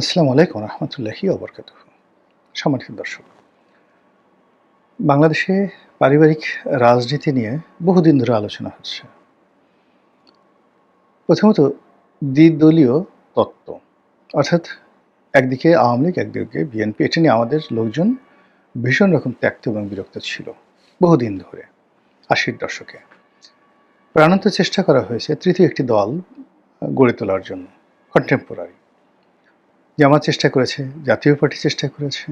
আসসালামু আলাইকুম রহমতুল্লাহি ওবরকাতুহু। সম্মানিত দর্শক, বাংলাদেশে পারিবারিক রাজনীতি নিয়ে বহুদিন ধরে আলোচনা হচ্ছে। প্রথমত দ্বিদলীয় তত্ত্ব, অর্থাৎ একদিকে আওয়ামী লীগ, একদিকে বিএনপি। এটা নিয়ে আমাদের লোকজন ভীষণ রকম ত্যক্ত এবং বিরক্ত ছিল বহুদিন ধরে। ৮০-র দশকে প্রাণান্ত চেষ্টা করা হয়েছে তৃতীয় একটি দল গড়ে তোলার জন্য, কন্টেম্পোরারি। জামাত চেষ্টা করেছে, জাতীয় পার্টি চেষ্টা করেছে।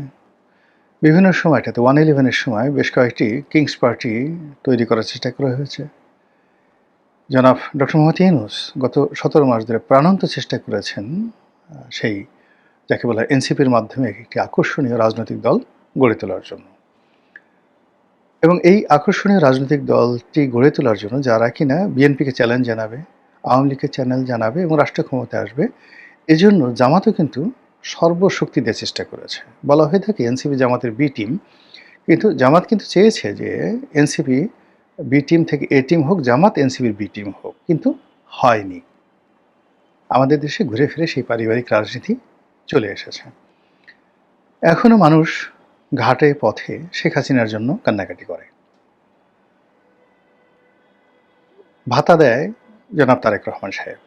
বিভিন্ন সময়টাতে 111-এর সময় বেশ কয়েকটি কিংস পার্টি তৈরি করার চেষ্টা করা হয়েছে। জনাব ডক্টর মোহাম্মদ ইউনূস গত ১৭ মাস ধরে প্রাণান্ত চেষ্টা করেছেন সেই যাকে বলা এনসিপির মাধ্যমে একটি আকর্ষণীয় রাজনৈতিক দল গড়ে তোলার জন্য। এবং এই আকর্ষণীয় রাজনৈতিক দলটি গড়ে তোলার জন্য যারা কিনা বিএনপিকে চ্যালেঞ্জ জানাবে, আওয়ামী লীগকে চ্যালেঞ্জ জানাবে এবং রাষ্ট্র ক্ষমতায় আসবে, এজন্য জামাতও কিন্তু সর্বশক্তি দিয়ে চেষ্টা করেছে। বলা হয়ে থাকে এনসিপি জামাতের বি টিম, কিন্তু জামাত কিন্তু চেয়েছে যে এনসিপি বি টিম থেকে এ টিম হোক, জামাত এনসিপির বি টিম হোক, কিন্তু হয়নি। আমাদের দেশে ঘুরে ফিরে সেই পারিবারিক রাজনীতি চলে এসেছে। এখনো মানুষ ঘাটে পথে শেখ হাসিনার জন্য কান্নাকাটি করে। ভাতা দেয় জনাব তারেক রহমান সাহেব,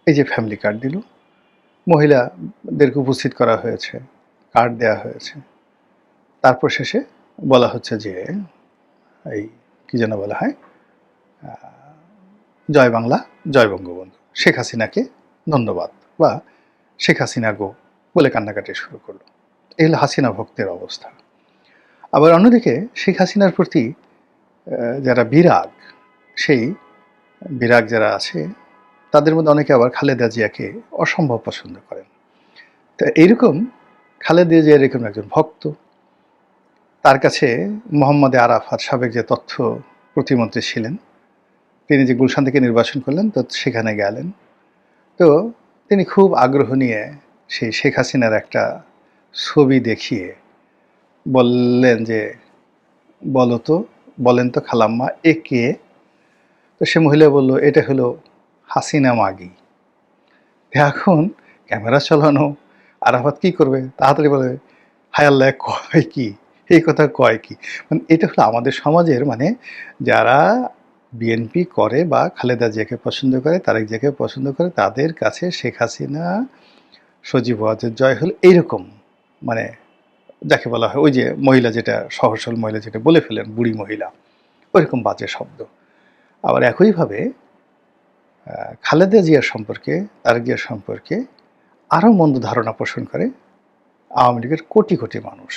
এই যে ফ্যামিলি কার্ড দিল, মহিলাদেরকে উপস্থিত করা হয়েছে, কার্ড দেয়া হয়েছে। তারপর শেষে বলা হচ্ছে যে এই কি যেন বলা হয়, জয় বাংলা, জয় বঙ্গবন্ধু, শেখ হাসিনাকে ধন্যবাদ, বা শেখ হাসিনা গো বলে কান্নাকাটি শুরু করলো। এই হলো হাসিনা ভক্তের অবস্থা। আবার অন্যদিকে শেখ হাসিনার প্রতি যারা বিরাগ, সেই বিরাগ যারা আছে তাদের মধ্যে অনেকে আবার খালেদা জিয়াকে অসম্ভব পছন্দ করেন। তো এইরকম খালেদা জিয়ার এরকম একজন ভক্ত, তার কাছে মোহাম্মদ আরাফাত সাবেক যে তথ্য প্রতিমন্ত্রী ছিলেন, তিনি যে গুলশান থেকে নির্বাচন করলেন, তো সেখানে গেলেন। তো তিনি খুব আগ্রহ নিয়ে সেই শেখ হাসিনার একটা ছবি দেখিয়ে বললেন যে বলেন তো খালাম্মা এ কে? তো সে মহিলা বলল, এটা হলো হাসিনা মাগি। এখন ক্যামেরা চালানো, আরাফাত কি করবে, তাড়াতাড়ি বলে, হায় আল্লাহ কয় কি, এই কথা কয় কি। মানে এটা হলো আমাদের সমাজের, মানে যারা বিএনপি করে বা খালেদা জিয়াকে পছন্দ করে, তারেক জিয়াকে পছন্দ করে, তাদের কাছে শেখ হাসিনা সজীব ওয়াজেদ জয় হলো এইরকম, মানে যাকে বলা হয় ওই যে মহিলা যেটা সহসল মহিলা যেটা বলে ফেলেন, বুড়ি মহিলা, ওইরকম বাজে শব্দ। আবার একইভাবে খালেদা জিয়ার সম্পর্কে, তারেক জিয়ার সম্পর্কে আরও মন্দ ধারণা পোষণ করে আওয়ামী লীগের কোটি কোটি মানুষ।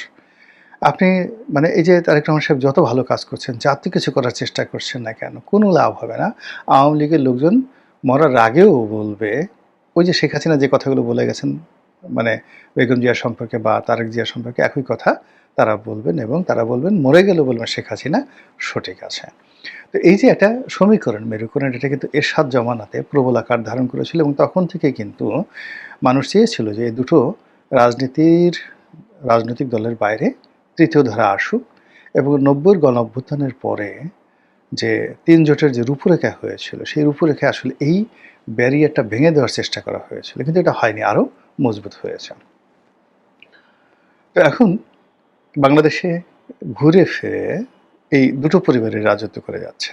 আপনি মানে এই যে তারেক রহমান সাহেব যত ভালো কাজ করছেন, যত কিছু করার চেষ্টা করছেন না কেন, কোনো লাভ হবে না। আওয়ামী লীগের লোকজন মরার আগেও বলবে, ওই যে শেখ হাসিনা যে কথাগুলো বলে গেছেন, মানে বেগম জিয়া সম্পর্কে বা তারেক জিয়া সম্পর্কে একই কথা তারা বলবেন, এবং তারা বলবেন, মরে গেলেও বলবেন শেখ হাসিনা সঠিক আছে। তো এই যে একটা সমীকরণ, মেরুকরণ, এটা কিন্তু এরশাদ জমানাতে প্রবল আকার ধারণ করেছিল, এবং তখন থেকে কিন্তু মানুষ চেয়েছিল যে এই দুটো রাজনৈতিক দলের বাইরে তৃতীয় ধারা আসুক। এবং ৯০-র গণঅভ্যুত্থানের পরে যে ৩ জোটের যে রূপরেখা হয়েছিল, সেই রূপরেখা আসলে এই ব্যারিয়ারটা ভেঙে দেওয়ার চেষ্টা করা হয়েছিল, কিন্তু এটা হয়নি, আরও মজবুত হয়েছে। তো এখন বাংলাদেশে ঘুরে ফিরে এই দুটো পরিবারের রাজত্ব করে যাচ্ছে।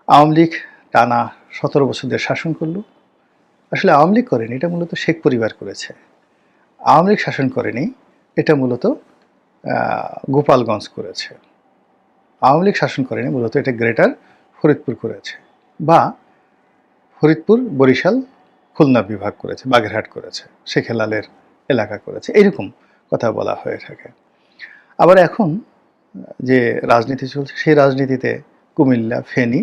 আওয়ামী লীগ টানা ১৭ বছর ধরে শাসন করলো। আসলে আওয়ামী লীগ করেনি, এটা মূলত শেখ পরিবার করেছে। আওয়ামী লীগ শাসন করেনি, এটা মূলত গোপালগঞ্জ করেছে। আওয়ামী লীগ শাসন করেনি, মূলত এটা গ্রেটার ফরিদপুর করেছে, বা ফরিদপুর, বরিশাল, খুলনা বিভাগ করেছে, বাগেরহাট করেছে, শেখ হেলালের এলাকা করেছে, এরকম কথা বলা হয়ে থাকে। আবার এখন যে রাজনীতি চলছে, সেই রাজনীতিতে কুমিল্লা, ফেনী,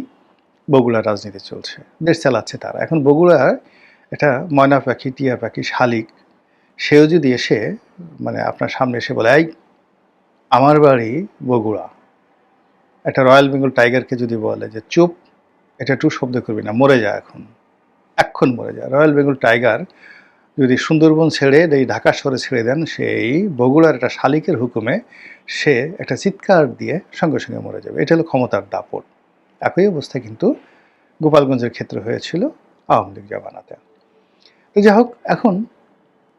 বগুড়ার রাজনীতি চলছে, দেশ চালাচ্ছে তারা। এখন বগুড়ার একটা ময়না পাখি, টিয়া পাখি, শালিক, সেও যদি এসে মানে আপনার সামনে এসে বলে, এই আমার বাড়ি বগুড়া, একটা রয়্যাল বেঙ্গল টাইগারকে যদি বলে যে চুপ, এটা একটু শব্দ করবি না, মরে যায়, এক্ষণ মরে যায়, রয়্যাল বেঙ্গল টাইগার যদি সুন্দরবন ছেড়ে এই ঢাকা শহরে ছেড়ে দেন, সেই বগুড়ার একটা শালিকের হুকুমে সে একটা চিৎকার দিয়ে সঙ্গে সঙ্গে মরে যাবে। এটা হলো ক্ষমতার দাপট। একই অবস্থা কিন্তু গোপালগঞ্জের ক্ষেত্রে হয়েছিল আওয়ামী লীগ জামানাতে। তো যাই হোক, এখন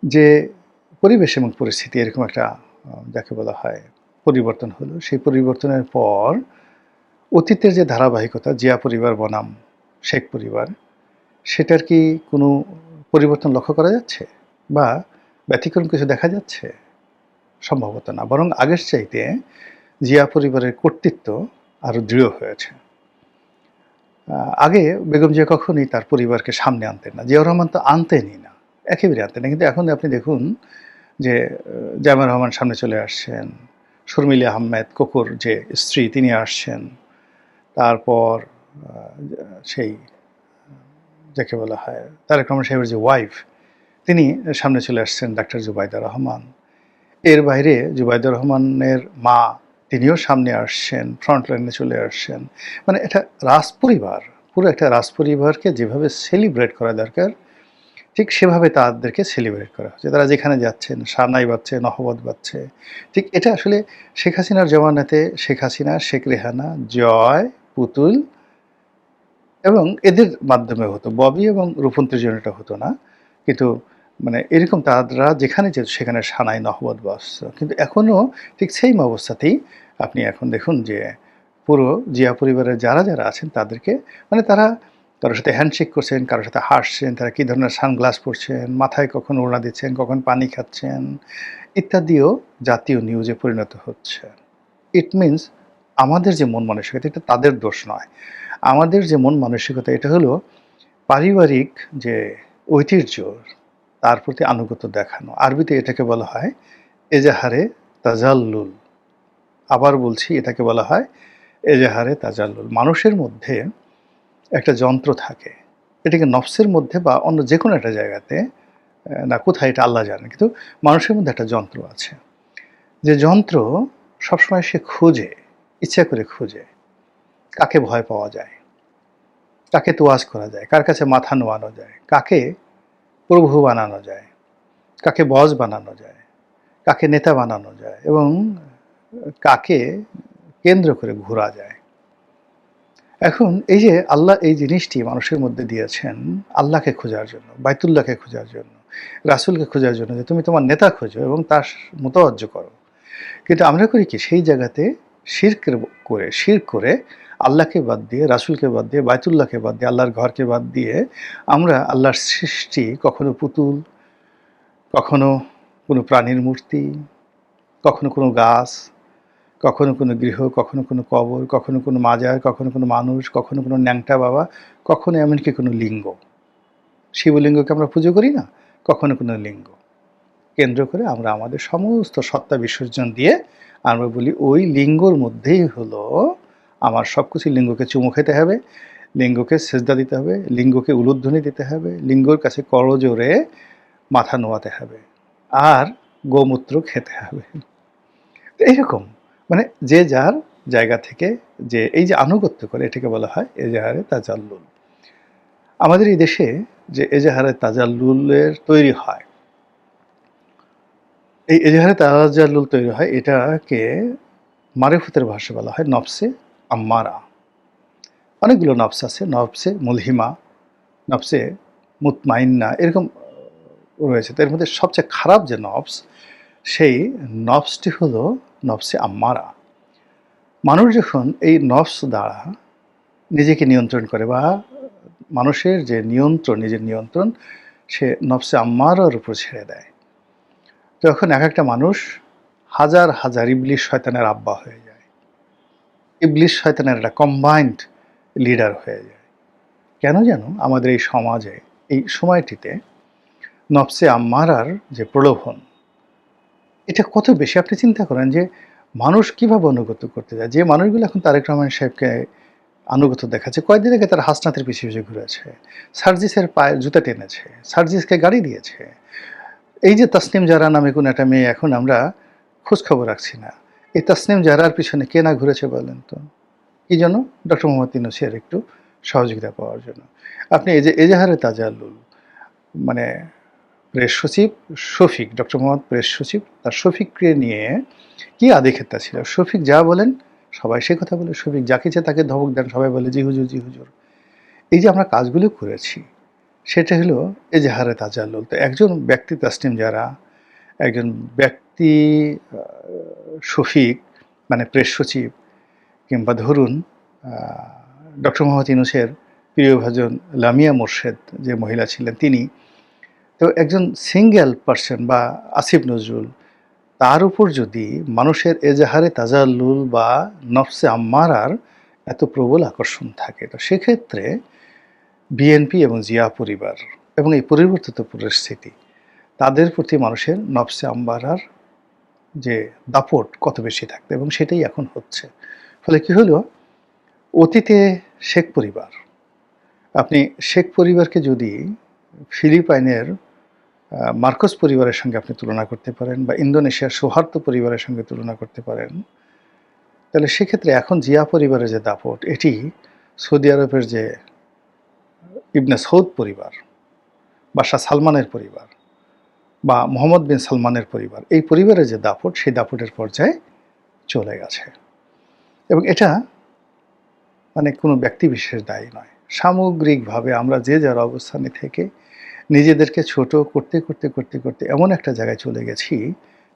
যে পরিবেশ এবং পরিস্থিতি এরকম একটা যাকে বলা হয় পরিবর্তন হলো, সেই পরিবর্তনের পর অতীতের যে ধারাবাহিকতা জিয়া পরিবার বনাম শেখ পরিবার, সেটার কি কোনো পরিবর্তন লক্ষ্য করা যাচ্ছে? বা ব্যতিক্রম কিছু দেখা যাচ্ছে? সম্ভবত না। বরং আগের চাইতে জিয়া পরিবারের কর্তৃত্ব আরো দৃঢ় হয়েছে। আগে বেগম জিয়া কখনোই তার পরিবারকে সামনে আনতেন না। জিয়াউর রহমান তো আনতেনই না। একেবারেই আনতেন না। কিন্তু এখন আপনি দেখুন যে জামিয়া রহমান সামনে চলে আসছেন। শর্মিলী আহমেদ কোকোর যে স্ত্রী তিনি আসছেন। তারপর সেই যাকে বলা হয় তারেক রহমান সাহেবের যে ওয়াইফ তিনি সামনে চলে আসছেন, ডাক্তার জুবাইদা রহমান। এর বাইরে জুবাইদুর রহমানের মা তিনিও সামনে আসছেন, ফ্রন্ট লাইনে চলে আসছেন। মানে এটা রাজপরিবার, পুরো একটা রাজপরিবারকে যেভাবে সেলিব্রেট করা দরকার ঠিক সেভাবে তাদেরকে সেলিব্রেট করা হচ্ছে। তারা যেখানে যাচ্ছেন সানাই বাজছে, নহবত বাজছে। ঠিক এটা আসলে শেখ হাসিনার জমানাতে শেখ হাসিনা, শেখ রেহানা, জয়, পুতুল এবং এদের মাধ্যমে হতো। ববি এবং রূপন্তীর জন্য এটা হতো না। কিন্তু মানে এরকম তারা যেখানে যেত সেখানে সানাই নহবত বাজত। কিন্তু এখনও ঠিক সেইম অবস্থাতেই আপনি এখন দেখুন যে পুরো জিয়া পরিবারের যারা আছেন তাদেরকে মানে তারা কারোর সাথে হ্যান্ডশেক করছেন, কারোর সাথে হাসছেন, তারা কী ধরনের সানগ্লাস পরছেন, মাথায় কখন ওড়না দিচ্ছেন, কখন পানি খাচ্ছেন ইত্যাদিও জাতীয় নিউজে পরিণত হচ্ছে। ইট মিনস আমাদের যে মন মানসিকতা এটা তাদের দোষ নয়। আমাদের যে মন মানসিকতা এটা হলো পারিবারিক যে ঐতিহ্য তার প্রতি আনুগত্য দেখানো। আরবিতে এটাকে বলা হয় এজাহারে তাজাল্লুল। আবার বলছি এটাকে বলা হয় এজাহারে তাজাল্লুল। মানুষের মধ্যে একটা যন্ত্র থাকে। এটাকে নফসের মধ্যে বা অন্য যেকোনো একটা জায়গাতে না কোথায় এটা আল্লাহ জানেন। কিন্তু মানুষের মধ্যে একটা যন্ত্র আছে। যে যন্ত্র সবসময় সে খোঁজে, ইচ্ছা করে খোঁজে কাকে ভয় পাওয়া যায়, কাকে তোয়াজ করা যায়, কার কাছে মাথা নোয়ানো যায়, কাকে প্রভু বানানো যায়, কাকে বস বানানো যায়, কাকে নেতা বানানো যায় এবং কাকে কেন্দ্র করে ঘোরা যায়। এখন এই যে আল্লাহ এই জিনিসটি মানুষের মধ্যে দিয়েছেন আল্লাহকে খোঁজার জন্য, বাইতুল্লাহকে খোঁজার জন্য, রাসূলকে খোঁজার জন্য যে তুমি তোমার নেতা খোঁজো এবং তার মোতাওয়াজ্জ করো। কিন্তু আমরা করি কি সেই জায়গাতে শিরক করে আল্লাহকে বাদ দিয়ে, রাসূলকে বাদ দিয়ে, বাইতুল্লাহকে বাদ দিয়ে, আল্লাহর ঘরকে বাদ দিয়ে আমরা আল্লাহর সৃষ্টি কখনো পুতুল, কখনো কোনো প্রাণীর মূর্তি, কখনো কোনো গাছ, কখনো কোনো গৃহ, কখনো কোনো কবর, কখনো কোনো মাজার, কখনো কোনো মানুষ, কখনো কোনো ন্যাংটা বাবা, কখনো এমনকি কোনো লিঙ্গ। শিবলিঙ্গকে আমরা পুজো করি না? কখনো কোনো লিঙ্গ কেন্দ্র করে আমরা আমাদের সমস্ত সত্তা বিসর্জন দিয়ে আমরা বলি ওই লিঙ্গর মধ্যেই হলো আমার সব কিছু। লিঙ্গকে চুমু খেতে হবে, লিঙ্গকে সেজদা দিতে হবে, লিঙ্গকে উলুধ্বনি দিতে হবে, লিঙ্গর কাছে করজোড়ে মাথা নোয়াতে হবে আর গোমূত্র খেতে হবে। এইরকম মানে যে যার জায়গা থেকে যে এই যে আনুগত্য করে এটাকে বলা হয় এজাহারে তাজাল্লুল। আমাদের এই দেশে যে এজাহারে তাজাল্লুলের তৈরি হয়, এই এজাহারে তাজাল্লুল তৈরি হয় এটাকে মারিফতের ভাষায় বলা হয় নফসে আম্মারা। অনেকগুলো নফস আছে, নফসে মুলহিমা, নফসে মুতমাইন্না এরকম রয়েছে। তো এর মধ্যে সবচেয়ে খারাপ যে নফস সেই নফসটি হলো নফসে আম্মারা। মানুষ যখন এই নফস দ্বারা নিজেকে নিয়ন্ত্রণ করে বা মানুষের যে নিয়ন্ত্রণ, নিজের নিয়ন্ত্রণ সে নফসে আম্মারার উপর ছেড়ে দেয়, তখন এক একটা মানুষ হাজার হাজার ইবলিশ শয়তানের আব্বা হয়ে যায়। ইবলিশ শয়তানের একটা কম্বাইন্ড লিডার হয়ে যায়। কেন যেন আমাদের এই সমাজে এই সময়টিতে নফসে আম্মারার যে প্রলোভন এটা কত বেশি। আপনি চিন্তা করেন যে মানুষ কিভাবে অনুগত করতে যায়। যে মানুষগুলো এখন তারেক রহমান সাহেবকে আনুগত্য দেখাচ্ছে, কয়েকদিন আগে তারা হাসনাতের পিছিয়ে ঘুরেছে, সার্জিসের পায়ে জুতা টেনেছে, সার্জিসকে গাড়ি দিয়েছে। এই যে তাসনিম জারা নামে কোন একটা মেয়ে এখন আমরা খোঁজ খবর রাখছি না, এই তাসনিম জারার পিছনে কে না ঘুরেছে বলেন তো? কি জন্য? ডক্টর মোহাম্মদ ইউনূসের একটু সহযোগিতা পাওয়ার জন্য। আপনি এই যে এজাহারে তাজাল্লুল মানে প্রেস সচিব শফিক, ডক্টর মোহাম্মদ প্রেস সচিব তার শফিককে নিয়ে কি আদিক্ষেতা ছিল। শফিক যা বলেন সবাই সে কথা বলে, শফিক যাকে ইচ্ছে তাকে ধমক দেন, সবাই বলে জি হুজুর জি হুজুর। এই যে আমরা কাজগুলো করেছি সেটা হলো এজাহারে তাজাল্লুল। তো একজন ব্যক্তি তাসনিম যারা, একজন ব্যক্তি আ শফিক মানে প্রেস সচিব, কিংবা ধরুন আ ডক্টর মোহাম্মদ ইউনূসের প্রিয়ভাজন লামিয়া মোরশেদ যে মহিলা ছিলেন তিনি। তো একজন সিঙ্গেল পারসন বা আসিফ নজরুল, তার উপর যদি মানুষের এজাহারে তাজাল্লুল বা নফসে আম্মারার এত প্রবল আকর্ষণ থাকে, তো সেক্ষেত্রে বিএনপি এবং জিয়া পরিবার এবং এই পরিবর্তিত পরিস্থিতি, তাদের প্রতি মানুষের নফসে আম্মারার যে দাপট কত বেশি থাকবে, এবং সেটাই এখন হচ্ছে। ফলে কি হলো, অতীতে শেখ পরিবার, আপনি শেখ পরিবারকে যদি ফিলিপাইনের মার্কোস পরিবারের সঙ্গে আপনি তুলনা করতে পারেন, বা ইন্দোনেশিয়ার সৌহার্দ্য পরিবারের সঙ্গে তুলনা করতে পারেন, তাহলে সেক্ষেত্রে এখন জিয়া পরিবারের যে দাপট, এটি সৌদি আরবের যে ইবনে সৌদ পরিবার, বাদশাহ সালমানের পরিবার, বা মোহাম্মদ বিন সালমানের পরিবার, এই পরিবারের যে দাপট, সেই দাপটের পর্যায়ে চলে গেছে। এবং এটা মানে কোনো ব্যক্তি বিশেষ দায়ী নয়। সামগ্রিকভাবে আমরা যে যার অবস্থানে থেকে নিজেদেরকে ছোট করতে করতে করতে করতে এমন একটা জায়গায় চলে গেছি,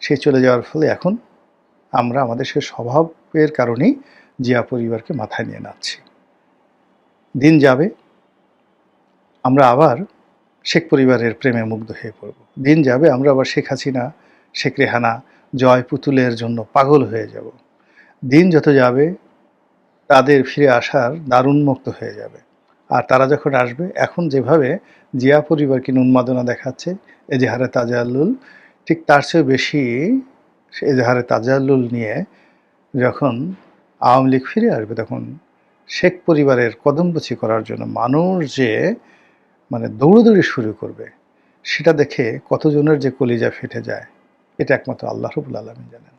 সেই চলে যাওয়ার ফলে এখন আমরা আমাদের সে স্বভাবের কারণেই জিয়া পরিবারকে মাথায় নিয়ে নাচছি। দিন যাবে, আমরা আবার শেখ পরিবারের প্রেমে মুগ্ধ হয়ে পড়ব। দিন যাবে, আমরা আবার শেখ হাসিনা, শেখ রেহানা, জয় পুতুলের জন্য পাগল হয়ে যাব। দিন যত যাবে, তাদের ফিরে আসার দ্বার উন্মুক্ত হয়ে যাবে। আর তারা যখন আসবে, এখন যেভাবে জিয়া পরিবারকে উন্মাদনা দেখাচ্ছে এজাহারে তাজাল্লুল, ঠিক তার চেয়ে বেশি এজাহারে তাজাল্লুল নিয়ে যখন আওয়ামী লীগ ফিরে আসবে, তখন শেখ পরিবারের কদমবুছি করার জন্য মানুষ যে মানে দৌড়দৌড়ি শুরু করবে, সেটা দেখে কতজনের যে কলিজা ফেটে যায়, এটা একমাত্র আল্লাহ রাব্বুল আলামিন জানেন।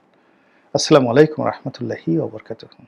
আসসালামু আলাইকুম ওয়া রাহমাতুল্লাহি ওয়া বারাকাতুহু।